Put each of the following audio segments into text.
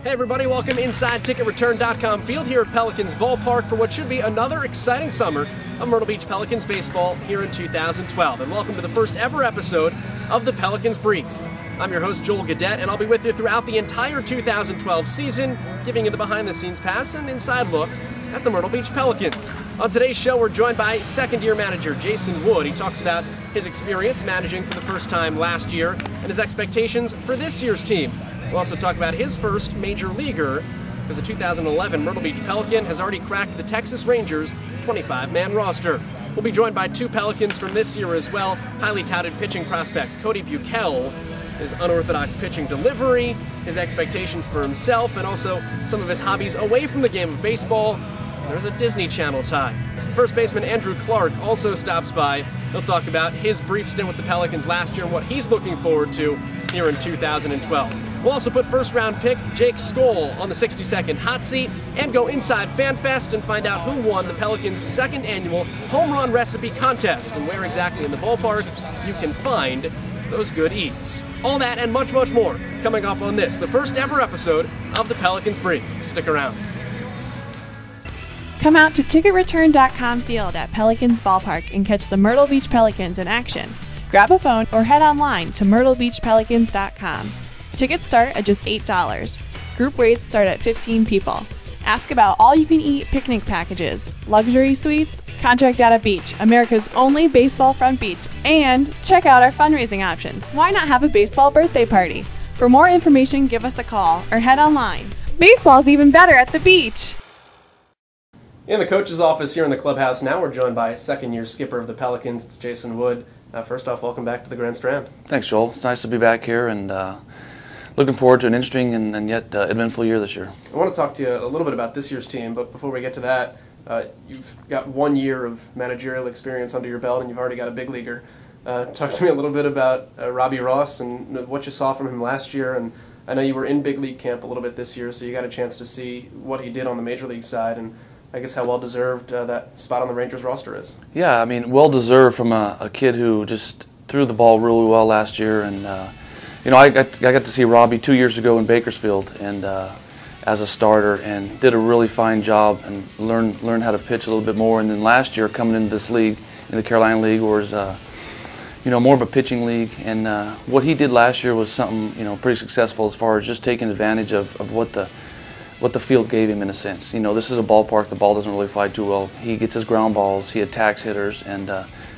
Hey everybody, welcome inside TicketReturn.com field here at Pelicans Ballpark for what should be another exciting summer of Myrtle Beach Pelicans baseball here in 2012. And welcome to the first ever episode of the Pelicans Brief. I'm your host, Joel Godett, and I'll be with you throughout the entire 2012 season, giving you the behind-the-scenes pass and inside look at the Myrtle Beach Pelicans. On today's show, we're joined by second-year manager Jason Wood. He talks about his experience managing for the first time last year and his expectations for this year's team. We'll also talk about his first major leaguer, because the 2011 Myrtle Beach Pelican has already cracked the Texas Rangers' 25-man roster. We'll be joined by two Pelicans from this year as well, highly touted pitching prospect Cody Buckel, his unorthodox pitching delivery, his expectations for himself, and also some of his hobbies away from the game of baseball. There's a Disney Channel tie. First baseman Andrew Clark also stops by. He'll talk about his brief stint with the Pelicans last year and what he's looking forward to here in 2012. We'll also put first-round pick Jake Skole on the 60-second hot seat and go inside Fanfest and find out who won the Pelicans' second annual Homerun Recipe Contest and where exactly in the ballpark you can find those good eats. All that and much, much more coming up on this, the first ever episode of the Pelicans Brief. Stick around. Come out to TicketReturn.com field at Pelicans Ballpark and catch the Myrtle Beach Pelicans in action. Grab a phone or head online to MyrtleBeachPelicans.com. Tickets start at just $8. Group rates start at 15 people. Ask about all-you-can-eat picnic packages, luxury suites, contract at a beach, America's only baseball front beach, and check out our fundraising options. Why not have a baseball birthday party? For more information, give us a call or head online. Baseball's even better at the beach! In the coach's office here in the clubhouse now, we're joined by second-year skipper of the Pelicans, it's Jason Wood. First off, welcome back to the Grand Strand. Thanks, Joel. It's nice to be back here and looking forward to an interesting and yet eventful year this year. I want to talk to you a little bit about this year's team, but before we get to that, you've got 1 year of managerial experience under your belt and you've already got a big leaguer. Talk to me a little bit about Robbie Ross and what you saw from him last year. And I know you were in big league camp a little bit this year, so you got a chance to see what he did on the major league side and I guess how well-deserved that spot on the Rangers roster is. Yeah, I mean, well-deserved from a kid who just threw the ball really well last year. And, you know, I got to see Robbie 2 years ago in Bakersfield and as a starter and did a really fine job and learned how to pitch a little bit more. And then last year, coming into this league, in the Carolina League, was, you know, more of a pitching league. And what he did last year was something, you know, pretty successful as far as just taking advantage of what the field gave him in a sense. You know, this is a ballpark, the ball doesn't really fly too well. He gets his ground balls, he attacks hitters, and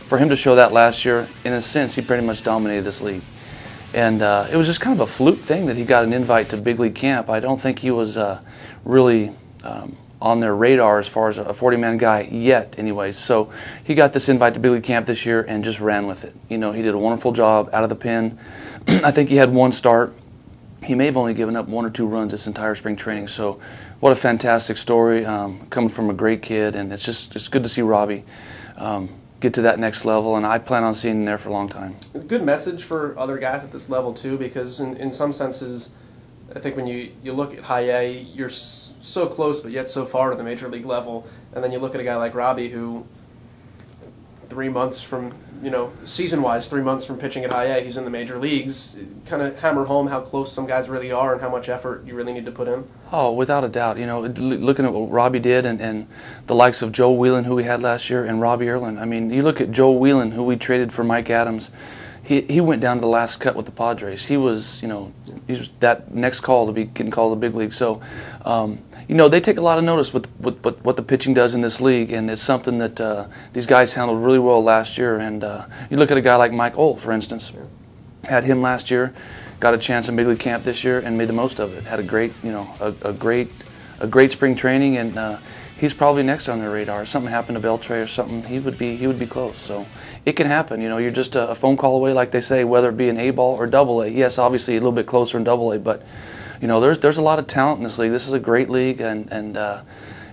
for him to show that last year, in a sense, he pretty much dominated this league. And it was just kind of a fluke thing that he got an invite to big league camp. I don't think he was really on their radar as far as a 40-man guy yet anyways. So he got this invite to big league camp this year and just ran with it. You know, he did a wonderful job out of the pen. I think he had one start. He may have only given up 1 or 2 runs this entire spring training. So what a fantastic story coming from a great kid, and it's good to see Robbie get to that next level, and I plan on seeing him there for a long time. Good message for other guys at this level too, because in some senses, I think when you look at high A, you're so close but yet so far to the major league level, and then you look at a guy like Robbie who 3 months from, you know, season-wise, 3 months from pitching at high A, he's in the major leagues. Kind of hammer home how close some guys really are and how much effort you really need to put in. Oh, without a doubt. You know, looking at what Robbie did and the likes of Joe Whelan, who we had last year, and Robbie Erlin. I mean, you look at Joe Whelan, who we traded for Mike Adams. He went down to the last cut with the Padres. He was, you know, he was that next call to be getting called to the big league. So, you know, they take a lot of notice with what the pitching does in this league, and it's something that these guys handled really well last year. And you look at a guy like Mike Olt, for instance, had him last year, got a chance in big league camp this year, and made the most of it. Had a great, you know, a great spring training, and he's probably next on their radar. If something happened to Beltre or something, he would be close. So it can happen. You know, you're just a phone call away, like they say, whether it be an A ball or double A. Yes, obviously a little bit closer in double A, but you know, there's a lot of talent in this league. This is a great league, and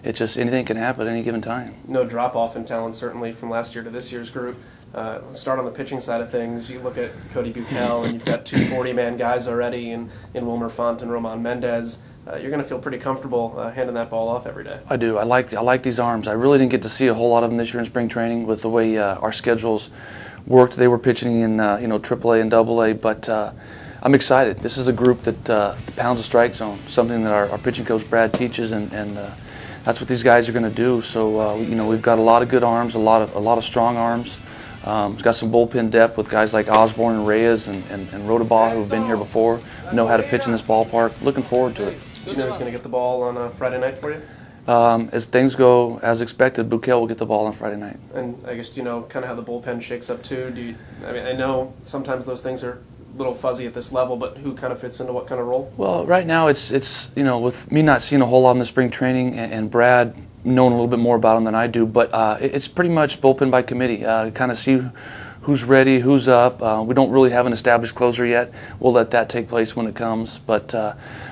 it's just anything can happen at any given time. No drop off in talent certainly from last year to this year's group. Let's start on the pitching side of things. You look at Cody Buckel, and you've got 2 40-man guys already in Wilmer Font and Roman Mendez. You're going to feel pretty comfortable handing that ball off every day. I do. I like these arms. I really didn't get to see a whole lot of them this year in spring training with the way our schedules worked. They were pitching in you know, AAA and AA, but I'm excited. This is a group that pounds the strike zone, something that our pitching coach Brad teaches, and that's what these guys are going to do. So we've got a lot of good arms, a lot of strong arms. We've got some bullpen depth with guys like Osborne and Reyes and Rodabaugh who have been here before, know how to pitch in this ballpark. Looking forward to it. Do you know who's going to get the ball on Friday night for you? As things go as expected, Bleke will get the ball on Friday night. And I guess kind of how the bullpen shakes up too. I know sometimes those things are a little fuzzy at this level, but who kind of fits into what kind of role? Well, right now it's with me not seeing a whole lot in the spring training and Brad knowing a little bit more about him than I do, but it's pretty much bullpen by committee. Kind of see who's ready, who's up. We don't really have an established closer yet. We'll let that take place when it comes. But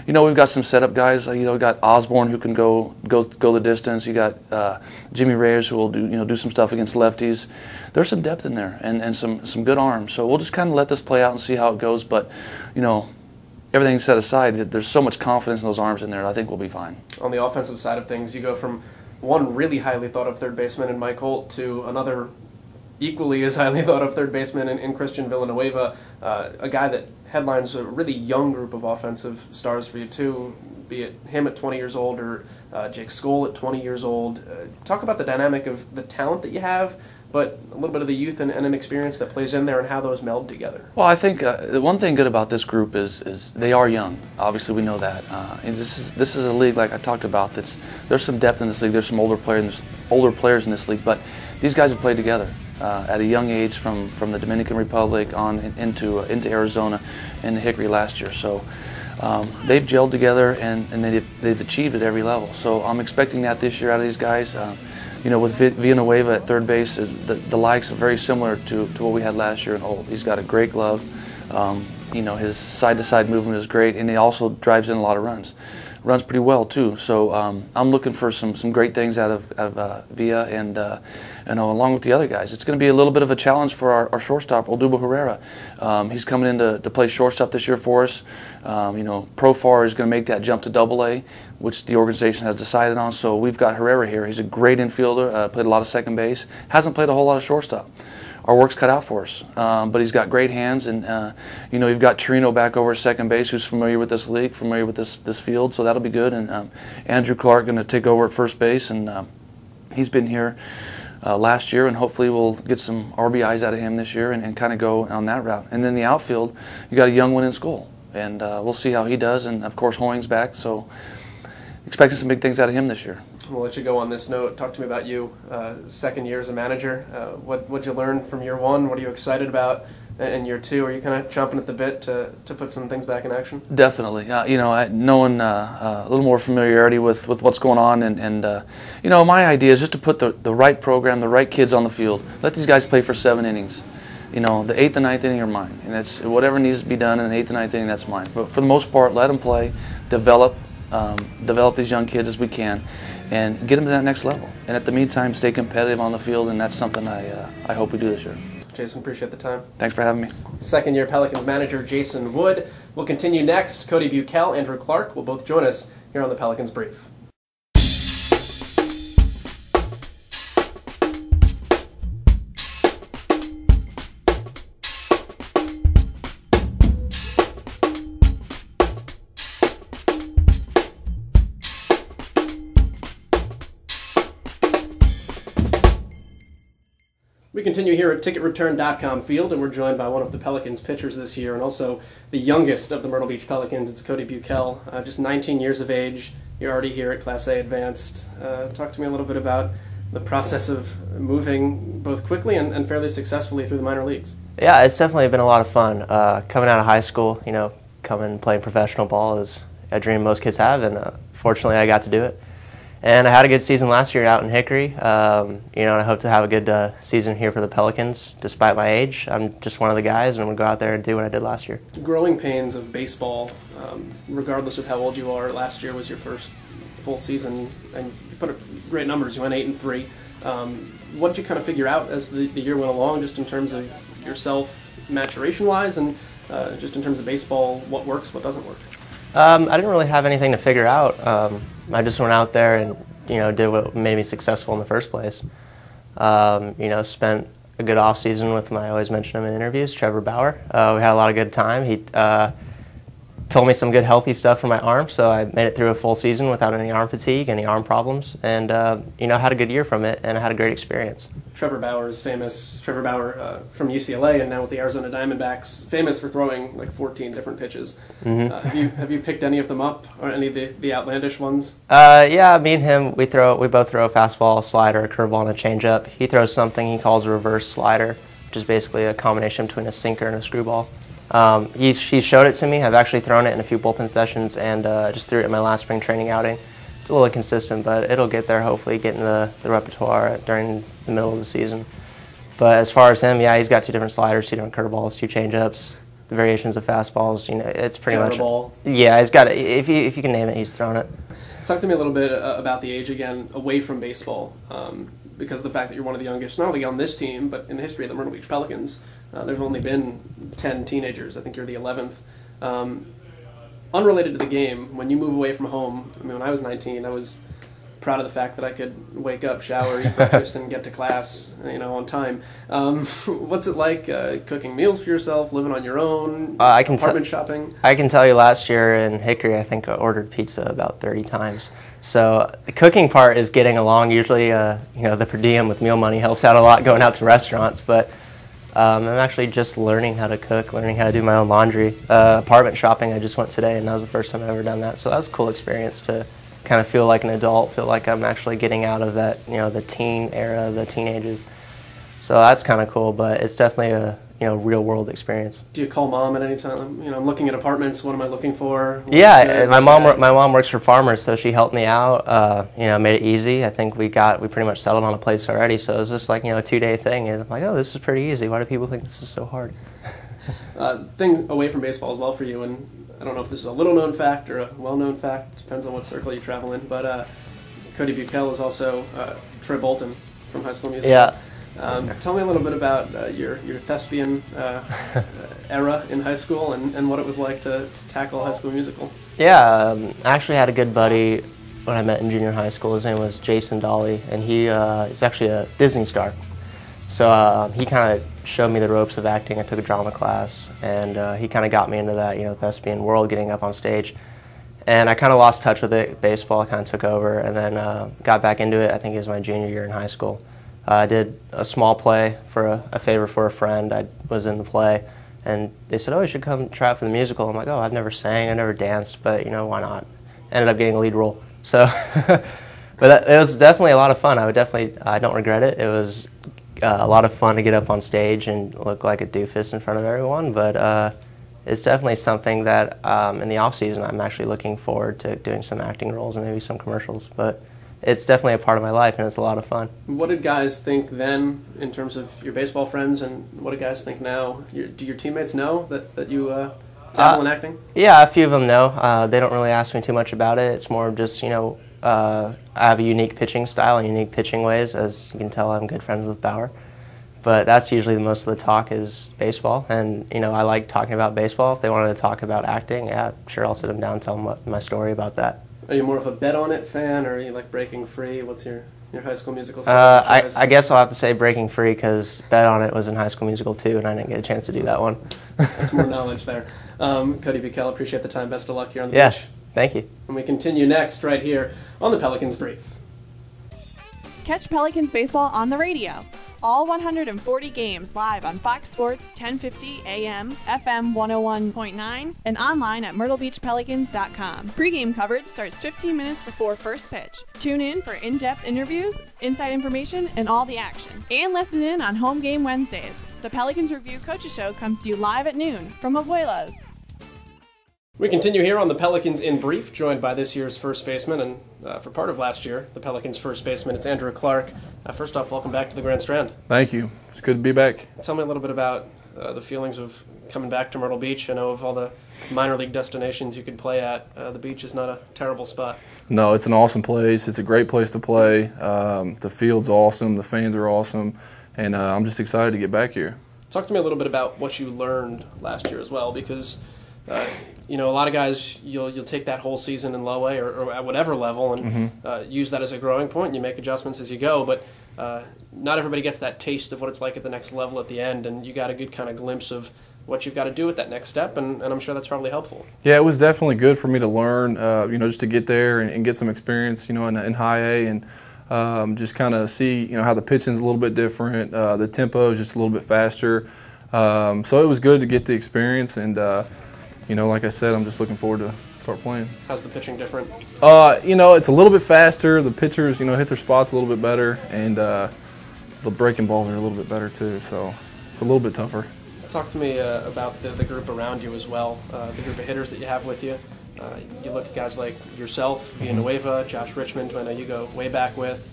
we've got some setup guys. We've got Osborne who can go the distance. You got Jimmy Reyes who will do some stuff against lefties. There's some depth in there and some good arms. So we'll just kind of let this play out and see how it goes. But everything set aside, there's so much confidence in those arms in there. I think we'll be fine. On the offensive side of things, you go from one really highly thought of third baseman in Mike Holt to another equally as highly thought of third baseman in Christian Villanueva, a guy that headlines a really young group of offensive stars for you too, be it him at 20 years old or Jake Skole at 20 years old. Talk about the dynamic of the talent that you have, but a little bit of the youth and an experience that plays in there and how those meld together. Well, I think the one thing good about this group is they are young. Obviously, we know that. And this is a league, like I talked about, there's some depth in this league. There's some older players in this league, but these guys have played together at a young age from the Dominican Republic on into Arizona and Hickory last year. So they've gelled together and they've achieved at every level. So I'm expecting that this year out of these guys. With Villanueva at third base, the likes are very similar to what we had last year in Holt. He's got a great glove. His side-to-side movement is great, and he also drives in a lot of runs. Runs pretty well too. So I'm looking for some great things out of Villa and along with the other guys. It's going to be a little bit of a challenge for our shortstop, Odubel Herrera. He's coming in to play shortstop this year for us. Profar is going to make that jump to Double-A, which the organization has decided on. So we've got Herrera here. He's a great infielder. Played a lot of second base. Hasn't played a whole lot of shortstop. Our work's cut out for us, but he's got great hands, and you've got Torino back over at second base, who's familiar with this league, familiar with this field, so that'll be good. And Andrew Clark going to take over at first base, and he's been here last year, and hopefully we'll get some RBIs out of him this year and kind of go on that route. And then the outfield, you got a young one in Skole, and we'll see how he does. And of course Hoying's back, so expecting some big things out of him this year. We'll let you go on this note. Talk to me about you, second year as a manager. What'd you learn from year one? What are you excited about in year two? Are you kind of chomping at the bit to put some things back in action? Definitely. Knowing a little more familiarity with what's going on, and my idea is just to put the right program, the right kids on the field. Let these guys play for 7 innings. The 8th and 9th inning are mine, and that's whatever needs to be done in the 8th and 9th inning. That's mine. But for the most part, let them play, develop these young kids as we can, and get them to that next level. And at the meantime, stay competitive on the field, and that's something I hope we do this year. Jason, appreciate the time. Thanks for having me. Second-year Pelicans manager Jason Wood will continue next. Cody Buckel, Andrew Clark will both join us here on the Pelicans Brief. We continue here at TicketReturn.com field, and we're joined by one of the Pelicans pitchers this year, and also the youngest of the Myrtle Beach Pelicans. It's Cody Buckel, just 19 years of age. You're already here at Class A Advanced. Talk to me a little bit about the process of moving both quickly and fairly successfully through the minor leagues. Yeah, it's definitely been a lot of fun. Coming out of high school, coming and playing professional ball is a dream most kids have, and fortunately I got to do it. And I had a good season last year out in Hickory, and I hope to have a good season here for the Pelicans. Despite my age, I'm just one of the guys, and I'm going to go out there and do what I did last year. Growing pains of baseball, regardless of how old you are, last year was your first full season, and you put up great numbers. You went 8-3. What did you kind of figure out as the year went along, just in terms of yourself maturation-wise, and just in terms of baseball, what works, what doesn't work? I didn't really have anything to figure out. I just went out there and did what made me successful in the first place. Spent a good off season with I always mention him in interviews, Trevor Bauer. We had a lot of good time. told me some good healthy stuff for my arm, so I made it through a full season without any arm fatigue, any arm problems, and had a good year from it, and I had a great experience. Trevor Bauer is famous. Trevor Bauer from UCLA and now with the Arizona Diamondbacks, famous for throwing like 14 different pitches. Have you picked any of them up, or any of the outlandish ones? Yeah, me and him, we both throw a fastball, a slider, a curveball, and a changeup. He throws something he calls a reverse slider, which is basically a combination between a sinker and a screwball. He showed it to me. I've actually thrown it in a few bullpen sessions and just threw it in my last spring training outing. It's a little inconsistent, but it'll get there, hopefully, get in the repertoire during the middle of the season. But as far as him, yeah, he's got 2 different sliders, 2 different curveballs, 2 changeups, the variations of fastballs. It's pretty much. Ball. Yeah, he's got it. If you can name it, he's thrown it. Talk to me a little bit about the age again, away from baseball, because of the fact that you're one of the youngest, not only on this team, but in the history of the Myrtle Beach Pelicans. There's only been 10 teenagers. I think you're the 11th. Unrelated to the game, when you move away from home, I mean, when I was 19, I was proud of the fact that I could wake up, shower, eat breakfast, and get to class, on time. What's it like cooking meals for yourself, living on your own, apartment shopping? I can tell you last year in Hickory, I think I ordered pizza about 30 times. So the cooking part is getting along. Usually, the per diem with meal money helps out a lot going out to restaurants, but I'm actually just learning how to cook, learning how to do my own laundry. Apartment shopping, I just went today, and that was the first time I've ever done that. So that was a cool experience to kind of feel like an adult, feel like I'm actually getting out of that, the teen era, the teenagers. So that's kind of cool, but it's definitely a real world experience. Do you call mom at any time? I'm looking at apartments. What am I looking for? Yeah, my mom works for Farmers, so she helped me out. Made it easy. I think we pretty much settled on a place already. So it was just like a 2-day thing, and I'm like, oh, this is pretty easy. Why do people think this is so hard? Thing away from baseball as well for you, and I don't know if this is a little known fact or a well known fact. Depends on what circle you travel in. But Cody Buckel is also Troy Bolton from High School Musical. Yeah. Tell me a little bit about your thespian era in high school and what it was like to tackle High School Musical. Yeah, I actually had a good buddy when I met in junior high school. His name was Jason Dolly, and he's actually a Disney star. So he kind of showed me the ropes of acting. I took a drama class, and he kind of got me into that thespian world, getting up on stage. And I kind of lost touch with it. Baseball kind of took over, and then got back into it. I think it was my junior year in high school. I did a small play for a favor for a friend. I was in the play, and they said, oh, you should come try out for the musical. I'm like, oh, I've never sang, I've never danced, but why not? Ended up getting a lead role. So, but it was definitely a lot of fun. I don't regret it. It was a lot of fun to get up on stage and look like a doofus in front of everyone, but it's definitely something that in the off season I'm actually looking forward to doing some acting roles and maybe some commercials. But it's definitely a part of my life, and it's a lot of fun. What did guys think then in terms of your baseball friends, and what do guys think now? Do your teammates know that you dabble in acting? Yeah, a few of them know. They don't really ask me too much about it. It's more just, I have a unique pitching style and unique pitching ways. As you can tell, I'm good friends with Bauer. But that's usually most of the talk is baseball, and I like talking about baseball. If they wanted to talk about acting, yeah, sure, I'll sit them down and tell them my story about that. Are you more of a Bet On It fan, or are you like Breaking Free? What's your High School Musical style? I guess I'll have to say Breaking Free, because Bet On It was in High School Musical too, and I didn't get a chance to do that one. That's more knowledge there. Cody Buckel, appreciate the time. Best of luck here on the beach. Thank you. And we continue next right here on the Pelicans Brief. Catch Pelicans baseball on the radio. All 140 games live on Fox Sports 1050 AM, FM 101.9, and online at myrtlebeachpelicans.com. Pre-game coverage starts 15 minutes before first pitch. Tune in for in-depth interviews, inside information, and all the action. And listen in on Home Game Wednesdays. The Pelicans Review Coaches Show comes to you live at noon from Abuelos. We continue here on the Pelicans in Brief, joined by this year's first baseman, and for part of last year, the Pelicans' first baseman, it's Andrew Clark. First off, welcome back to the Grand Strand. Thank you. It's good to be back. Tell me a little bit about the feelings of coming back to Myrtle Beach. I know of all the minor league destinations you could play at, the beach is not a terrible spot. No, it's an awesome place. It's a great place to play. The field's awesome. The fans are awesome. And I'm just excited to get back here. Talk to me a little bit about what you learned last year as well, because a lot of guys, you'll take that whole season in low A or at whatever level and use that as a growing point, and you make adjustments as you go, but not everybody gets that taste of what it's like at the next level at the end, and you got a good kind of glimpse of what you've got to do with that next step, and I'm sure that's probably helpful. Yeah, it was definitely good for me to learn, just to get there and get some experience, in high A, and just kind of see, how the pitching's a little bit different. The tempo is just a little bit faster. So it was good to get the experience, and, like I said, I'm just looking forward to start playing. How's the pitching different? It's a little bit faster. The pitchers, hit their spots a little bit better, and the breaking balls are a little bit better too, so it's a little bit tougher. Talk to me about the group around you as well, the group of hitters that you have with you. You look at guys like yourself, Villanueva, Josh Richmond, who I know you go way back with,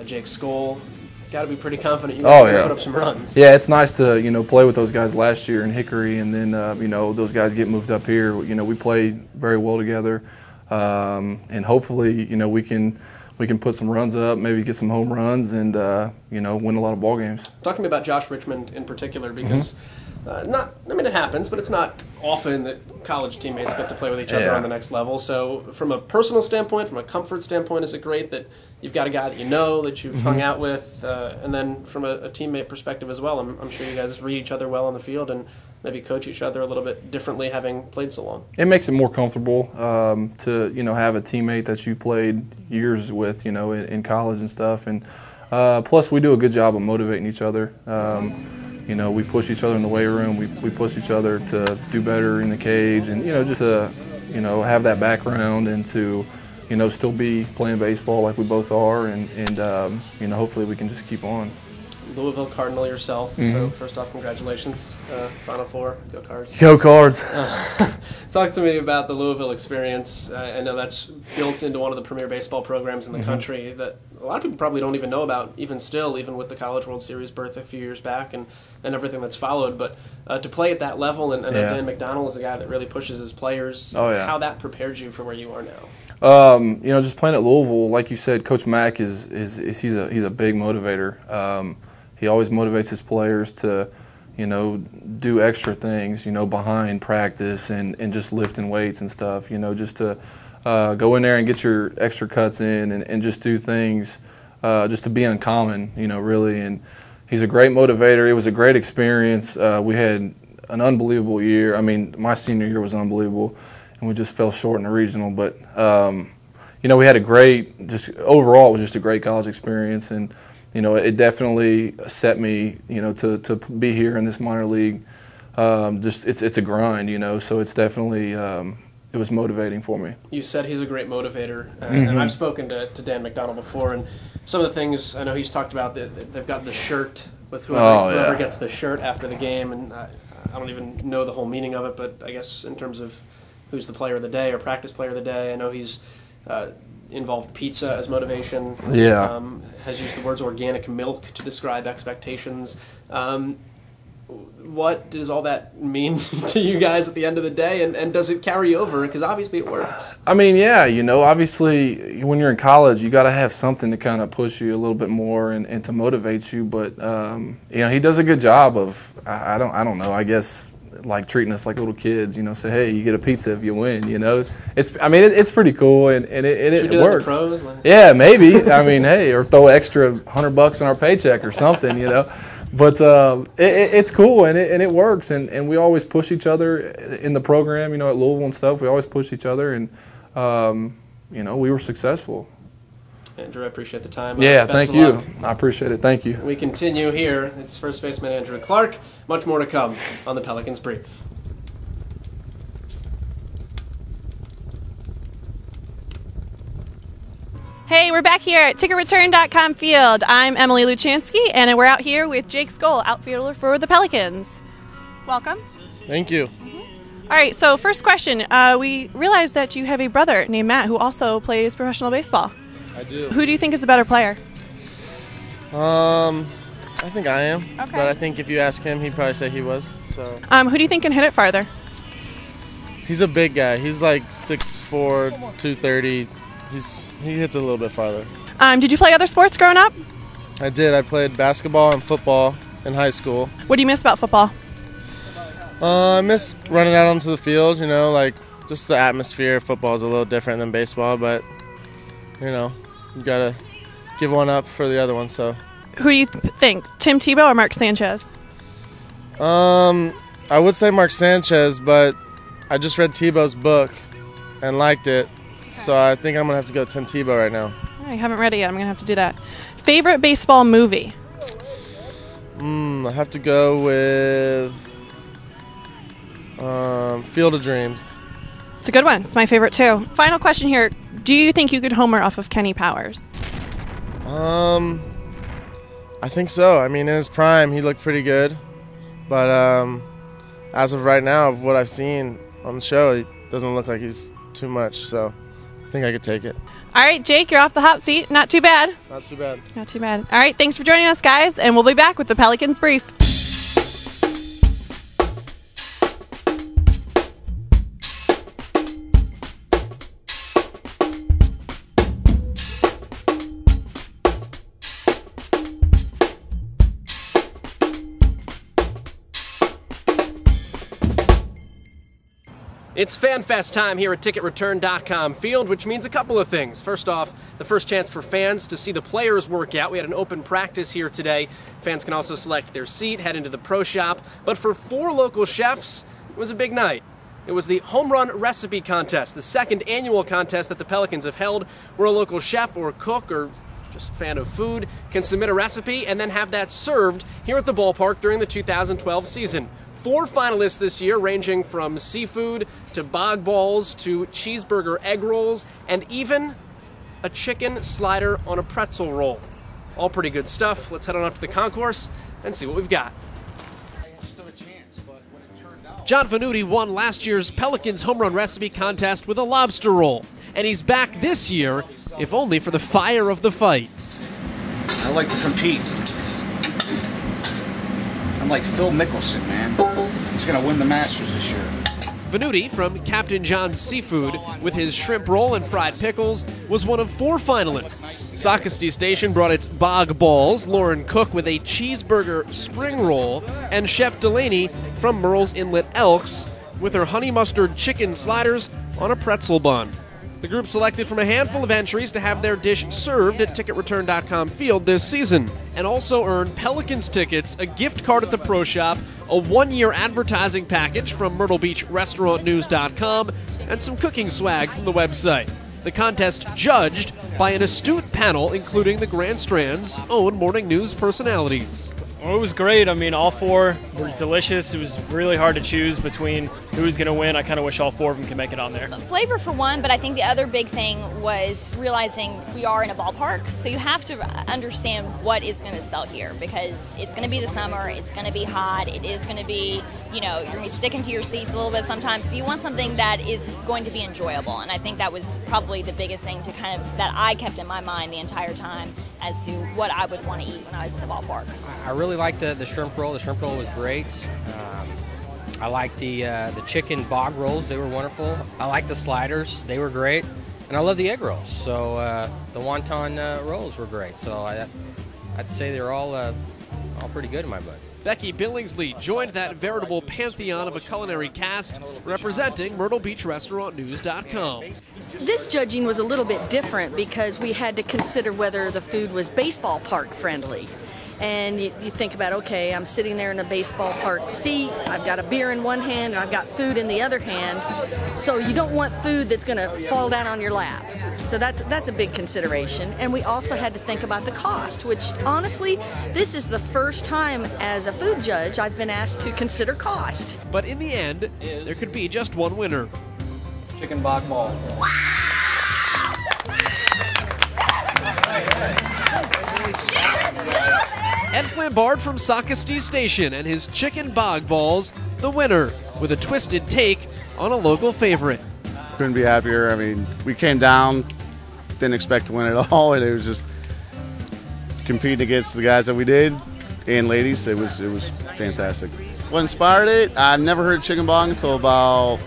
Jake Skole. Got to be pretty confident you can put up some runs. Yeah, it's nice to play with those guys last year in Hickory, and then those guys get moved up here. We played very well together, and hopefully we can put some runs up, maybe get some home runs, and win a lot of ball games. Talk to me about Josh Richmond in particular, because it happens, but it's not often that college teammates get to play with each other on the next level. So from a personal standpoint, from a comfort standpoint, is it great that you've got a guy that that you've hung out with, and then from a teammate perspective as well, I'm sure you guys read each other well on the field and maybe coach each other a little bit differently having played so long? It makes it more comfortable to have a teammate that you played years with, in college and stuff, and plus we do a good job of motivating each other. We push each other in the weight room. We push each other to do better in the cage, and just to have that background and to still be playing baseball like we both are, and hopefully we can just keep on. Louisville Cardinal yourself, so first off, congratulations. Final Four, go Cards. Go Cards. Talk to me about the Louisville experience. I know that's built into one of the premier baseball programs in the country that a lot of people probably don't even know about, even with the College World Series birth a few years back and everything that's followed. But to play at that level, and Dan McDonnell is a guy that really pushes his players, how that prepared you for where you are now? Just playing at Louisville, like you said, Coach Mack he's a big motivator. He always motivates his players to, do extra things, behind practice and just lifting weights and stuff, just to go in there and get your extra cuts in and just do things just to be uncommon, really. And he's a great motivator. It was a great experience. We had an unbelievable year. I mean, my senior year was unbelievable, and we just fell short in the regional. But, we had overall it was just a great college experience. And, it definitely set me, to be here in this minor league. It's a grind, so it's definitely it was motivating for me. You said he's a great motivator, and I've spoken to Dan McDonnell before, and some of the things I know he's talked about, they've got the shirt with whoever gets the shirt after the game, and I don't even know the whole meaning of it, but I guess in terms of who's the player of the day or practice player of the day, I know he's involved pizza as motivation. Has used the words organic milk to describe expectations. What does all that mean to you guys at the end of the day, and does it carry over? Because obviously it works. I mean, obviously when you're in college, you got to have something to kind of push you a little bit more and to motivate you. But he does a good job of I don't know. I guess like treating us like little kids. Say, hey, you get a pizza if you win. It's pretty cool and it works. The pros? Yeah, maybe. I mean, hey, or throw extra $100 on our paycheck or something. But it's cool and it works, and we always push each other in the program, at Louisville and stuff. We always push each other, and we were successful. Andrew, I appreciate the time. Yeah, thank you. I appreciate it. Thank you. We continue here. It's first baseman Andrew Clark. Much more to come on the Pelicans Brief. Hey, we're back here at TicketReturn.com field. I'm Emily Luchansky, and we're out here with Jake Skole, outfielder for the Pelicans. Welcome. Thank you. All right, so first question. We realized that you have a brother named Matt who also plays professional baseball. I do. Who do you think is the better player? I think I am. Okay. But I think if you ask him, he'd probably say he was. So. Who do you think can hit it farther? He's a big guy. He's like 6'4", 230. He hits it a little bit farther. Did you play other sports growing up? I did. I played basketball and football in high school. What do you miss about football? I miss running out onto the field, like just the atmosphere. Football is a little different than baseball, but, you got to give one up for the other one. So, who do you think, Tim Tebow or Mark Sanchez? I I would say Mark Sanchez, but I just read Tebow's book and liked it, so I think I'm going to have to go Tim Tebow right now. I haven't read it yet. I'm going to have to do that. Favorite baseball movie? I have to go with Field of Dreams. It's a good one. It's my favorite too. Final question here. Do you think you could homer off of Kenny Powers? I think so. I mean, in his prime, he looked pretty good. But as of right now, of what I've seen on the show, it doesn't look like he's too much. So I think I could take it. All right, Jake, you're off the hot seat. Not too bad. Not too bad. Not too bad. All right, thanks for joining us, guys, and we'll be back with the Pelicans Brief. It's Fanfest time here at TicketReturn.com Field, which means a couple of things. First off, the first chance for fans to see the players work out. We had an open practice here today. Fans can also select their seat, head into the pro shop. But for 4 local chefs, it was a big night. It was the Homerun Recipe Contest, the second annual contest that the Pelicans have held, where a local chef or cook or just fan of food can submit a recipe and then have that served here at the ballpark during the 2012 season. 4 finalists this year, ranging from seafood to bog balls to cheeseburger egg rolls and even a chicken slider on a pretzel roll. All pretty good stuff. Let's head on up to the concourse and see what we've got. John Venuti won last year's Pelicans Homerun Recipe Contest with a lobster roll, and he's back this year, if only for the fire of the fight. I like to compete. I'm like Phil Mickelson, man. He's going to win the Masters this year. Venuti from Captain John's Seafood, with his shrimp roll and fried pickles, was one of 4 finalists. Socastee Station brought its bog balls, Lauren Cook with a cheeseburger spring roll, and Chef Delaney from Merle's Inlet Elks with her honey mustard chicken sliders on a pretzel bun. The group selected from a handful of entries to have their dish served at TicketReturn.com Field this season, and also earn Pelicans tickets, a gift card at the Pro Shop, a 1-year advertising package from Myrtle Beach Restaurantnews.com, and some cooking swag from the website. The contest judged by an astute panel, including the Grand Strand's own morning news personalities. Well, it was great. I mean, all 4 were delicious. It was really hard to choose between who was going to win. I kind of wish all 4 of them could make it on there. Flavor for one, but I think the other big thing was realizing we are in a ballpark, so you have to understand what is going to sell here, because it's going to be the summer, it's going to be hot, it is going to be, you know, you're going to be sticking to your seats a little bit sometimes, so you want something that is going to be enjoyable, and I think that was probably the biggest thing to kind of, that I kept in my mind the entire time as to what I would want to eat when I was in the ballpark. I really liked the shrimp roll. The shrimp roll was great. I liked the chicken bog rolls. They were wonderful. I liked the sliders. They were great. And I love the egg rolls. So the wonton rolls were great. So I'd say they're all pretty good in my book. Becky Billingsley joined that veritable pantheon of a culinary cast, representing Myrtle Beach Restaurantnews.com. This judging was a little bit different because we had to consider whether the food was baseball park friendly. And you think about, okay, I'm sitting there in a baseball park seat, I've got a beer in one hand, and I've got food in the other hand, so you don't want food that's going to fall down on your lap. So that's a big consideration. And we also had to think about the cost, which honestly, this is the first time as a food judge I've been asked to consider cost. But in the end, there could be just one winner. Chicken bog balls. Ed Flambard from Socastee Station and his chicken bog balls, the winner, with a twisted take on a local favorite. Couldn't be happier. I mean, we came down, didn't expect to win at all, and it was just competing against the guys that we did and ladies. It was fantastic. What inspired it? I never heard chicken bog until about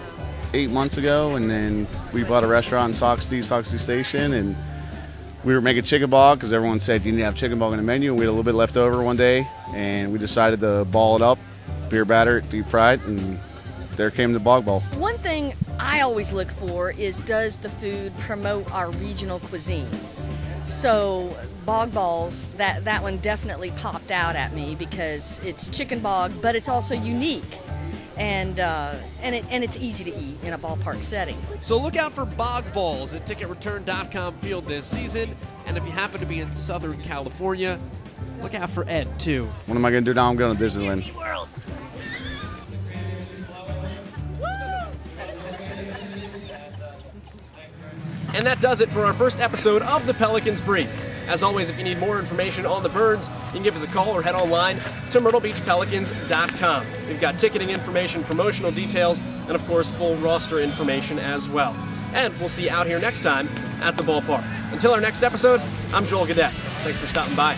8 months ago, and then we bought a restaurant in Socastee Station, and we were making chicken bog because everyone said you need to have chicken bog on the menu, and we had a little bit left over one day, and we decided to ball it up, beer batter it, deep fry it, and there came the bog ball. One thing I always look for is, does the food promote our regional cuisine? So bog balls, that one definitely popped out at me because it's chicken bog, but it's also unique. and it's easy to eat in a ballpark setting. So look out for bog balls at ticketreturn.com field this season. And if you happen to be in Southern California, look out for Ed, too. What am I going to do now? I'm going to Disneyland. And that does it for our first episode of the Pelicans Brief. As always, if you need more information on the Birds, you can give us a call or head online to myrtlebeachpelicans.com. We've got ticketing information, promotional details, and of course, full roster information as well. And we'll see you out here next time at the ballpark. Until our next episode, I'm Joel Godett. Thanks for stopping by.